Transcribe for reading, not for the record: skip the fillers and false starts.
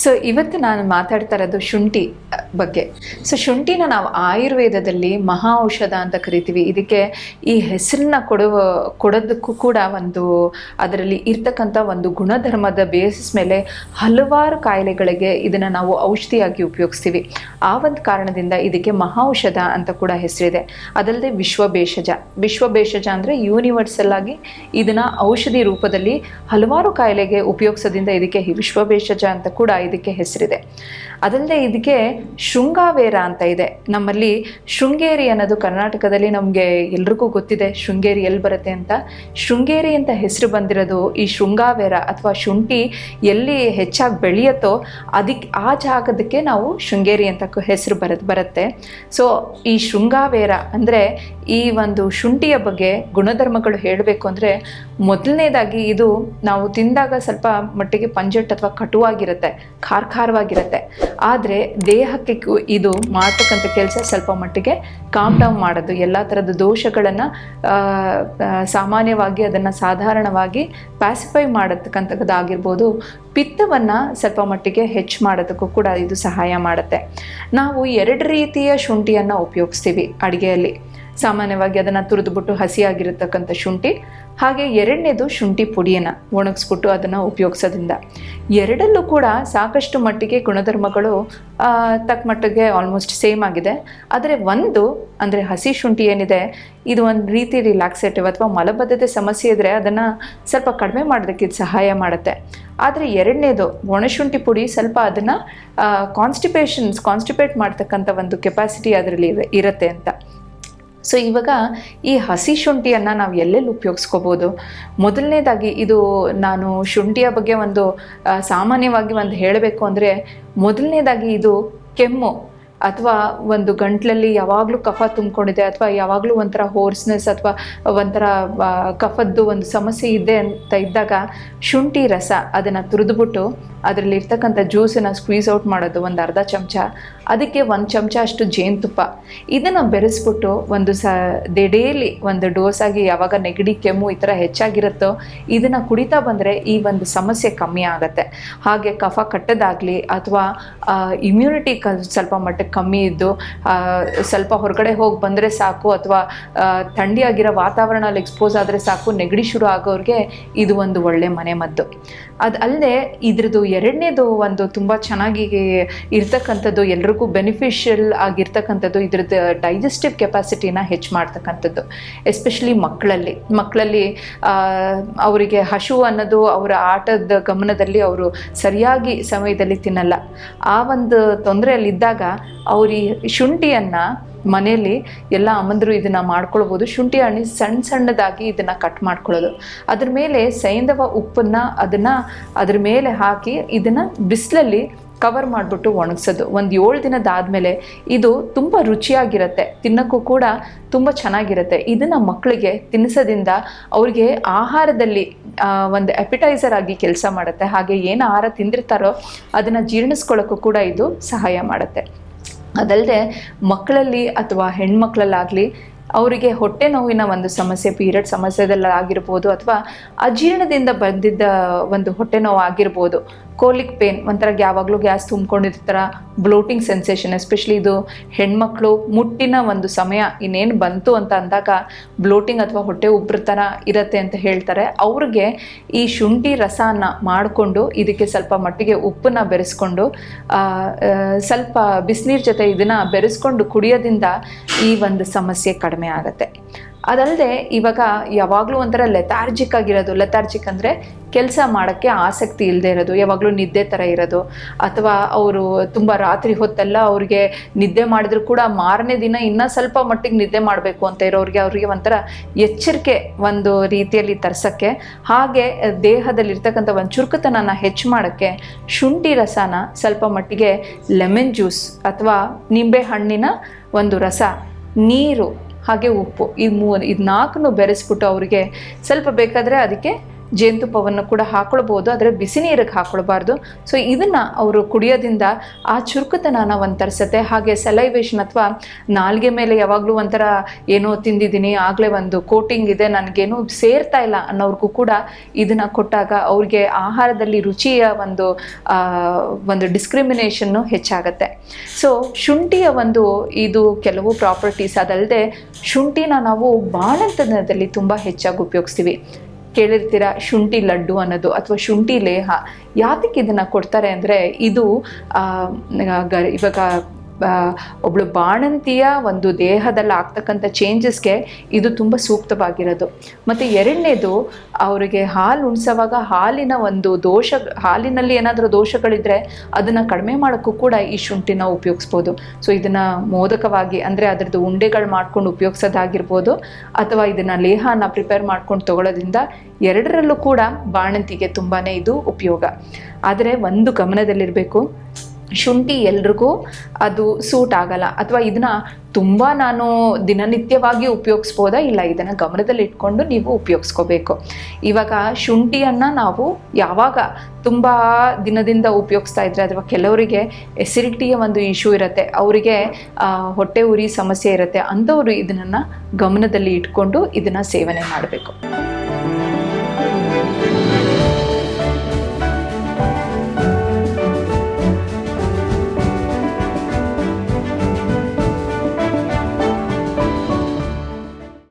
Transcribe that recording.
So ಇವತ್ತು ನಾನು ಮಾತಾಡ್ತಾ ಇರೋದು ಶುಂಠಿ ಬಗ್ಗೆ. ಸೊ ಶುಂಠಿನ ನಾವು ಆಯುರ್ವೇದದಲ್ಲಿ ಮಹಾ ಔಷಧ ಅಂತ ಕರಿತೀವಿ. ಇದಕ್ಕೆ ಈ ಹೆಸರನ್ನ ಕೊಡೋದಕ್ಕೂ ಕೂಡ ಅದರಲ್ಲಿ ಇರ್ತಕ್ಕಂಥ ಒಂದು ಗುಣಧರ್ಮದ ಬೇಸಿಸ್ ಮೇಲೆ ಹಲವಾರು ಕಾಯಿಲೆಗಳಿಗೆ ಇದನ್ನು ನಾವು ಔಷಧಿಯಾಗಿ ಉಪಯೋಗಿಸ್ತೀವಿ. ಆ ಒಂದು ಕಾರಣದಿಂದ ಇದಕ್ಕೆ ಮಹಾ ಔಷಧ ಅಂತ ಕೂಡ ಹೆಸರಿದೆ. ಅದಲ್ಲದೆ ವಿಶ್ವಭೇಷಜ ಅಂದರೆ ಯೂನಿವರ್ಸಲ್ ಆಗಿ ಇದನ್ನು ಔಷಧಿ ರೂಪದಲ್ಲಿ ಹಲವಾರು ಕಾಯಿಲೆಗೆ ಉಪಯೋಗಿಸೋದ್ರಿಂದ ಇದಕ್ಕೆ ವಿಶ್ವಭೇಷಜ ಅಂತ ಕೂಡ ಇದಕ್ಕೆ ಹೆಸರಿದೆ. ಅದಲ್ಲದೆ ಇದಕ್ಕೆ ಶೃಂಗಾವೇರ ಅಂತ ಇದೆ. ನಮ್ಮಲ್ಲಿ ಶೃಂಗೇರಿ ಅನ್ನೋದು ಕರ್ನಾಟಕದಲ್ಲಿ ನಮಗೆ ಎಲ್ರಿಗೂ ಗೊತ್ತಿದೆ ಶೃಂಗೇರಿ ಎಲ್ಲಿ ಬರುತ್ತೆ ಅಂತ. ಶೃಂಗೇರಿ ಅಂತ ಹೆಸರು ಬಂದಿರೋದು ಈ ಶೃಂಗಾವೇರ ಅಥವಾ ಶುಂಠಿ ಎಲ್ಲಿ ಹೆಚ್ಚಾಗಿ ಬೆಳೆಯುತ್ತೋ ಆ ಜಾಗದಕ್ಕೆ ನಾವು ಶೃಂಗೇರಿ ಅಂತ ಹೆಸರು ಬರುತ್ತೆ. ಸೊ ಈ ಶೃಂಗಾವೇರ ಅಂದರೆ ಈ ಒಂದು ಶುಂಠಿಯ ಬಗ್ಗೆ ಗುಣಧರ್ಮಗಳು ಹೇಳಬೇಕು ಅಂದರೆ, ಮೊದಲನೇದಾಗಿ ಇದು ನಾವು ತಿಂದಾಗ ಸ್ವಲ್ಪ ಮಟ್ಟಿಗೆ ಪಂಜೆಟ್ ಅಥವಾ ಕಟುವಾಗಿರುತ್ತೆ, ಖಾರವಾಗಿರುತ್ತೆ. ಆದರೆ ದೇಹಕ್ಕೆ ಇದು ಮಾಡ್ತಕ್ಕಂಥ ಕೆಲಸ ಸ್ವಲ್ಪ ಮಟ್ಟಿಗೆ ಕಾಮ್ ಡೌನ್ ಮಾಡೋದು, ಎಲ್ಲ ಥರದ ದೋಷಗಳನ್ನು ಸಾಮಾನ್ಯವಾಗಿ ಅದನ್ನು ಸಾಧಾರಣವಾಗಿ ಪ್ಯಾಸಿಫೈ ಮಾಡತಕ್ಕಂಥದ್ದಾಗಿರ್ಬೋದು, ಪಿತ್ತವನ್ನು ಸ್ವಲ್ಪ ಮಟ್ಟಿಗೆ ಹೆಚ್ಚು ಮಾಡೋದಕ್ಕೂ ಕೂಡ ಇದು ಸಹಾಯ ಮಾಡುತ್ತೆ. ನಾವು 2 ರೀತಿಯ ಶುಂಠಿಯನ್ನು ಉಪಯೋಗಿಸ್ತೀವಿ ಅಡುಗೆಯಲ್ಲಿ. ಸಾಮಾನ್ಯವಾಗಿ ಅದನ್ನು ತುರಿದ್ಬಿಟ್ಟು ಹಸಿಯಾಗಿರತಕ್ಕಂಥ ಶುಂಠಿ, ಹಾಗೆ 2ನೇದು ಶುಂಠಿ ಪುಡಿಯನ್ನು ಒಣಗಿಸ್ಬಿಟ್ಟು ಅದನ್ನು ಉಪಯೋಗಿಸೋದ್ರಿಂದ. ಎರಡಲ್ಲೂ ಕೂಡ ಸಾಕಷ್ಟು ಮಟ್ಟಿಗೆ ಗುಣಧರ್ಮಗಳು ತಕ್ಕ ಮಟ್ಟಿಗೆ ಆಲ್ಮೋಸ್ಟ್ ಸೇಮ್ ಆಗಿದೆ. ಆದರೆ ಅಂದರೆ ಹಸಿ ಶುಂಠಿ ಏನಿದೆ, ಇದು ಒಂದು ರೀತಿ ರಿಲ್ಯಾಕ್ಸೇಟಿವ್ ಅಥವಾ ಮಲಬದ್ಧತೆ ಸಮಸ್ಯೆ ಇದ್ದರೆ ಅದನ್ನು ಸ್ವಲ್ಪ ಕಡಿಮೆ ಮಾಡೋದಕ್ಕೆ ಇದು ಸಹಾಯ ಮಾಡುತ್ತೆ. ಆದರೆ 2ನೇದು ಒಣಶುಂಠಿ ಪುಡಿ ಸ್ವಲ್ಪ ಅದನ್ನು ಕಾನ್ಸ್ಟಿಪೇಟ್ ಮಾಡ್ತಕ್ಕಂಥ ಒಂದು ಕೆಪಾಸಿಟಿ ಅದರಲ್ಲಿ ಇರುತ್ತೆ ಅಂತ. ಸೊ ಇವಾಗ ಈ ಹಸಿ ಶುಂಠಿಯನ್ನು ನಾವು ಎಲ್ಲೆಲ್ಲಿ ಉಪಯೋಗಿಸ್ಕೋಬೋದು? ಮೊದಲನೇದಾಗಿ ಇದು ನಾನು ಶುಂಠಿಯ ಬಗ್ಗೆ ಸಾಮಾನ್ಯವಾಗಿ ಹೇಳಬೇಕು ಅಂದರೆ, ಮೊದಲನೇದಾಗಿ ಇದು ಕೆಮ್ಮು ಅಥವಾ ಒಂದು ಗಂಟ್ಲಲ್ಲಿ ಯಾವಾಗಲೂ ಕಫ ತುಂಬಿಕೊಂಡಿದೆ ಅಥವಾ ಯಾವಾಗಲೂ ಒಂಥರ ಹೋರ್ಸ್ನೆಸ್ ಅಥವಾ ಒಂಥರ ಕಫದ್ದು ಒಂದು ಸಮಸ್ಯೆ ಇದೆ ಅಂತ ಇದ್ದಾಗ ಶುಂಠಿ ರಸ ಅದನ್ನು ತುರಿದ್ಬಿಟ್ಟು ಅದರಲ್ಲಿ ಇರ್ತಕ್ಕಂಥ ಜ್ಯೂಸನ್ನು ಸ್ಕ್ವೀಸ್ ಔಟ್ ಮಾಡೋದು, ಒಂದು ಅರ್ಧ ಚಮಚ, ಅದಕ್ಕೆ 1 ಚಮಚ ಅಷ್ಟು ಜೇನುತುಪ್ಪ, ಇದನ್ನು ಬೆರೆಸ್ಬಿಟ್ಟು ಡೇಲಿ ಒಂದು ಡೋಸಾಗಿ ಯಾವಾಗ ನೆಗಡಿ ಕೆಮ್ಮು ಈ ಥರ ಹೆಚ್ಚಾಗಿರುತ್ತೋ ಇದನ್ನು ಕುಡಿತಾ ಬಂದರೆ ಈ ಒಂದು ಸಮಸ್ಯೆ ಕಮ್ಮಿ ಆಗುತ್ತೆ. ಹಾಗೆ ಕಫ ಕಟ್ಟೋದಾಗಲಿ ಅಥವಾ ಇಮ್ಯುನಿಟಿ ಸ್ವಲ್ಪ ಮಟ್ಟಕ್ಕೆ ಕಮ್ಮಿ ಇದ್ದು ಸ್ವಲ್ಪ ಹೊರಗಡೆ ಹೋಗಿ ಬಂದರೆ ಸಾಕು ಅಥವಾ ಥಂಡಿಯಾಗಿರೋ ವಾತಾವರಣದಲ್ಲಿ ಎಕ್ಸ್ಪೋಸ್ ಆದರೆ ಸಾಕು ನೆಗಡಿ ಶುರು ಆಗೋರಿಗೆ ಇದು ಒಂದು ಒಳ್ಳೆ ಮನೆಮದ್ದು. ಅದು ಅಲ್ಲದೆ ಇದ್ರದ್ದು 2ನೇದು ತುಂಬ ಚೆನ್ನಾಗಿ ಇರ್ತಕ್ಕಂಥದ್ದು, ಎಲ್ರಿಗೂ ಬೆನಿಫಿಷಿಯಲ್ ಆಗಿರ್ತಕ್ಕಂಥದ್ದು, ಇದ್ರದ್ದು ಡೈಜೆಸ್ಟಿವ್ ಕೆಪಾಸಿಟಿನ ಹೆಚ್ಚು ಮಾಡ್ತಕ್ಕಂಥದ್ದು. ಎಸ್ಪೆಷಲಿ ಮಕ್ಕಳಲ್ಲಿ ಅವರಿಗೆ ಹಸಿವು ಅನ್ನೋದು ಅವರ ಆಟದ ಗಮನದಲ್ಲಿ ಅವರು ಸರಿಯಾಗಿ ಸಮಯದಲ್ಲಿ ತಿನ್ನಲ್ಲ. ಆ ಒಂದು ತೊಂದರೆಯಲ್ಲಿದ್ದಾಗ ಅವರು ಶುಂಠಿಯನ್ನು ಮನೆಯಲ್ಲಿ ಎಲ್ಲ ಅಮ್ಮಂದರು ಇದನ್ನು ಮಾಡ್ಕೊಳ್ಬೋದು. ಶುಂಠಿ ಹಣ್ಣಿ ಸಣ್ಣದಾಗಿ ಇದನ್ನು ಕಟ್ ಮಾಡ್ಕೊಳ್ಳೋದು, ಅದ್ರ ಮೇಲೆ ಸೈಂಧವ ಉಪ್ಪನ್ನು ಅದ್ರ ಮೇಲೆ ಹಾಕಿ ಇದನ್ನು ಬಿಸಿಲಲ್ಲಿ ಕವರ್ ಮಾಡಿಬಿಟ್ಟು ಒಣಗಿಸೋದು. ಒಂದು 7 ದಿನದಾದಮೇಲೆ ಇದು ತುಂಬ ರುಚಿಯಾಗಿರುತ್ತೆ, ತಿನ್ನೋಕ್ಕೂ ಕೂಡ ತುಂಬ ಚೆನ್ನಾಗಿರುತ್ತೆ. ಇದನ್ನು ಮಕ್ಕಳಿಗೆ ತಿನ್ನಿಸೋದ್ರಿಂದ ಅವ್ರಿಗೆ ಆಹಾರದಲ್ಲಿ ಒಂದು ಎಪಿಟೈಸರ್ ಆಗಿ ಕೆಲಸ ಮಾಡುತ್ತೆ. ಹಾಗೆ ಏನು ಆಹಾರ ತಿಂದಿರ್ತಾರೋ ಅದನ್ನು ಜೀರ್ಣಿಸ್ಕೊಳ್ಳೋಕ್ಕೂ ಕೂಡ ಇದು ಸಹಾಯ ಮಾಡುತ್ತೆ. ಅದಲ್ಲದೆ ಮಕ್ಕಳಲ್ಲಿ ಅಥವಾ ಹೆಣ್ಮಕ್ಳಲ್ಲಾಗಲಿ ಅವರಿಗೆ ಹೊಟ್ಟೆ ನೋವಿನ ಒಂದು ಸಮಸ್ಯೆ, ಪೀರಿಯಡ್ ಸಮಸ್ಯೆದಲ್ಲಾಗಿರ್ಬೋದು ಅಥವಾ ಅಜೀರ್ಣದಿಂದ ಬಂದಿದ್ದ ಒಂದು ಹೊಟ್ಟೆ ನೋವು ಆಗಿರ್ಬೋದು, ಕೋಲಿಕ್ ಪೇನ್, ಒಂಥರ ಯಾವಾಗಲೂ ಗ್ಯಾಸ್ ತುಂಬ್ಕೊಂಡಿರ್ತಾರ, ಬ್ಲೋಟಿಂಗ್ ಸೆನ್ಸೇಷನ್, ಎಸ್ಪೆಷಲಿ ಇದು ಹೆಣ್ಮಕ್ಳು ಮುಟ್ಟಿನ ಒಂದು ಸಮಯ ಇನ್ನೇನು ಬಂತು ಅಂತ ಅಂದಾಗ ಬ್ಲೋಟಿಂಗ್ ಅಥವಾ ಹೊಟ್ಟೆ ಉಬ್ರ ಥರ ಇರುತ್ತೆ ಅಂತ ಹೇಳ್ತಾರೆ. ಅವ್ರಿಗೆ ಈ ಶುಂಠಿ ರಸನ ಮಾಡಿಕೊಂಡು ಇದಕ್ಕೆ ಸ್ವಲ್ಪ ಮಟ್ಟಿಗೆ ಉಪ್ಪನ್ನು ಬೆರೆಸ್ಕೊಂಡು ಸ್ವಲ್ಪ ಬಿಸಿನೀರು ಜೊತೆ ಇದನ್ನು ಬೆರೆಸ್ಕೊಂಡು ಕುಡಿಯೋದ್ರಿಂದ ಈ ಒಂದು ಸಮಸ್ಯೆ ಕಡಿಮೆ ಆಗುತ್ತೆ. ಅದಲ್ಲದೆ ಇವಾಗ ಯಾವಾಗಲೂ ಒಂಥರ ಲೆಥಾರ್ಜಿಕ್ ಅಂದರೆ ಕೆಲಸ ಮಾಡೋಕ್ಕೆ ಆಸಕ್ತಿ ಇಲ್ಲದೆ ಇರೋದು, ಯಾವಾಗಲೂ ನಿದ್ದೆ ಥರ ಇರೋದು, ಅಥವಾ ಅವರು ತುಂಬ ರಾತ್ರಿ ಹೊತ್ತೆಲ್ಲ ಅವ್ರಿಗೆ ನಿದ್ದೆ ಮಾಡಿದ್ರು ಕೂಡ ಮಾರನೇ ದಿನ ಇನ್ನೂ ಸ್ವಲ್ಪ ಮಟ್ಟಿಗೆ ನಿದ್ದೆ ಮಾಡಬೇಕು ಅಂತ ಅವ್ರಿಗೆ ಒಂಥರ ಎಚ್ಚರಿಕೆ ಒಂದು ರೀತಿಯಲ್ಲಿ ತರ್ಸೋಕ್ಕೆ, ಹಾಗೆ ದೇಹದಲ್ಲಿರ್ತಕ್ಕಂಥ ಒಂದು ಚುರುಕುತನನ ಹೆಚ್ಚು ಮಾಡೋಕ್ಕೆ ಶುಂಠಿ ರಸನ ಸ್ವಲ್ಪ ಮಟ್ಟಿಗೆ ಲೆಮನ್ ಜ್ಯೂಸ್ ಅಥವಾ ನಿಂಬೆ ಹಣ್ಣಿನ ಒಂದು ರಸ, ನೀರು ಹಾಗೆ ಉಪ್ಪು, ಇದು 4 ಬೆರೆಸ್ಬಿಟ್ಟು ಅವರಿಗೆ ಸ್ವಲ್ಪ ಬೇಕಾದರೆ ಅದಕ್ಕೆ ಜೇನುತುಪ್ಪವನ್ನು ಕೂಡ ಹಾಕೊಳ್ಬೋದು, ಆದರೆ ಬಿಸಿ ನೀರಿಗೆ ಹಾಕೊಳ್ಬಾರ್ದು. ಸೊ ಇದನ್ನು ಅವರು ಕುಡಿಯೋದ್ರಿಂದ ಆ ಚುರುಕುತನನ ಒಂದು ತರಿಸುತ್ತೆ. ಹಾಗೆ ಸಲೈವೇಷನ್ ಅಥವಾ ನಾಲ್ಗೆ ಮೇಲೆ ಯಾವಾಗಲೂ ಒಂಥರ ಏನೋ ತಿಂದಿದ್ದೀನಿ, ಆಗಲೇ ಒಂದು ಕೋಟಿಂಗ್ ಇದೆ, ನನಗೇನು ಸೇರ್ತಾ ಇಲ್ಲ ಅನ್ನೋರ್ಗೂ ಕೂಡ ಇದನ್ನು ಕೊಟ್ಟಾಗ ಅವ್ರಿಗೆ ಆಹಾರದಲ್ಲಿ ರುಚಿಯ ಒಂದು ಡಿಸ್ಕ್ರಿಮಿನೇಷನ್ನು ಹೆಚ್ಚಾಗತ್ತೆ. ಸೊ ಶುಂಠಿಯ ಇದು ಕೆಲವು ಪ್ರಾಪರ್ಟೀಸ್. ಅದಲ್ಲದೆ ಶುಂಠಿನ ನಾವು ಬಾಣಂತನದಲ್ಲಿ ತುಂಬ ಹೆಚ್ಚಾಗಿ ಉಪಯೋಗಿಸ್ತೀವಿ. ಕೇಳಿರ್ತೀರ ಶುಂಠಿ ಲಡ್ಡು ಅನ್ನೋದು ಅಥವಾ ಶುಂಠಿ ಲೇಹ. ಯಾತಕ್ಕೆ ಇದನ್ನು ಕೊಡ್ತಾರೆ ಅಂದರೆ ಇದು ಇವಾಗ ಒಬ್ಬಳು ಬಾಣಂತಿಯ ಒಂದು ದೇಹದಲ್ಲಿ ಆಗ್ತಕ್ಕಂಥ ಚೇಂಜಸ್ಗೆ ಇದು ತುಂಬ ಸೂಕ್ತವಾಗಿರೋದು. ಮತ್ತು ಎರಡನೇದು, ಅವರಿಗೆ ಹಾಲು ಉಣಿಸೋವಾಗ ಹಾಲಿನಲ್ಲಿ ಏನಾದರೂ ದೋಷಗಳಿದ್ದರೆ ಅದನ್ನು ಕಡಿಮೆ ಮಾಡೋಕ್ಕೂ ಕೂಡ ಈ ಶುಂಠಿನ ಉಪಯೋಗಿಸ್ಬೋದು. ಸೊ ಇದನ್ನು ಮೋದಕವಾಗಿ ಅಂದರೆ ಅದರದ್ದು ಉಂಡೆಗಳು ಮಾಡ್ಕೊಂಡು ಉಪಯೋಗಿಸೋದಾಗಿರ್ಬೋದು, ಅಥವಾ ಇದನ್ನು ಲೇಹನ ಪ್ರಿಪೇರ್ ಮಾಡ್ಕೊಂಡು ತೊಗೊಳೋದ್ರಿಂದ ಎರಡರಲ್ಲೂ ಕೂಡ ಬಾಣಂತಿಗೆ ತುಂಬಾ ಇದು ಉಪಯೋಗ. ಆದರೆ ಒಂದು ಗಮನದಲ್ಲಿರಬೇಕು, ಶುಂಠಿ ಎಲ್ರಿಗೂ ಅದು ಸೂಟ್ ಆಗಲ್ಲ. ಅಥವಾ ಇದನ್ನ ತುಂಬ ನಾನು ದಿನನಿತ್ಯವಾಗಿ ಉಪಯೋಗಿಸ್ಬೋದಾ? ಇಲ್ಲ, ಇದನ್ನು ಗಮನದಲ್ಲಿ ಇಟ್ಕೊಂಡು ನೀವು ಉಪಯೋಗಿಸ್ಕೋಬೇಕು. ಇವಾಗ ಶುಂಠಿಯನ್ನು ನಾವು ಯಾವಾಗ ತುಂಬ ದಿನದಿಂದ ಉಪಯೋಗಿಸ್ತಾ ಇದ್ರೆ, ಅಥವಾ ಕೆಲವರಿಗೆ ಎಸಿಡಿಟಿಯ ಒಂದು ಇಶ್ಯೂ ಇರುತ್ತೆ, ಅವರಿಗೆ ಹೊಟ್ಟೆ ಉರಿ ಸಮಸ್ಯೆ ಇರುತ್ತೆ, ಅಂಥವರು ಇದನ್ನು ಗಮನದಲ್ಲಿ ಇಟ್ಕೊಂಡು ಇದನ್ನು ಸೇವನೆ ಮಾಡಬೇಕು.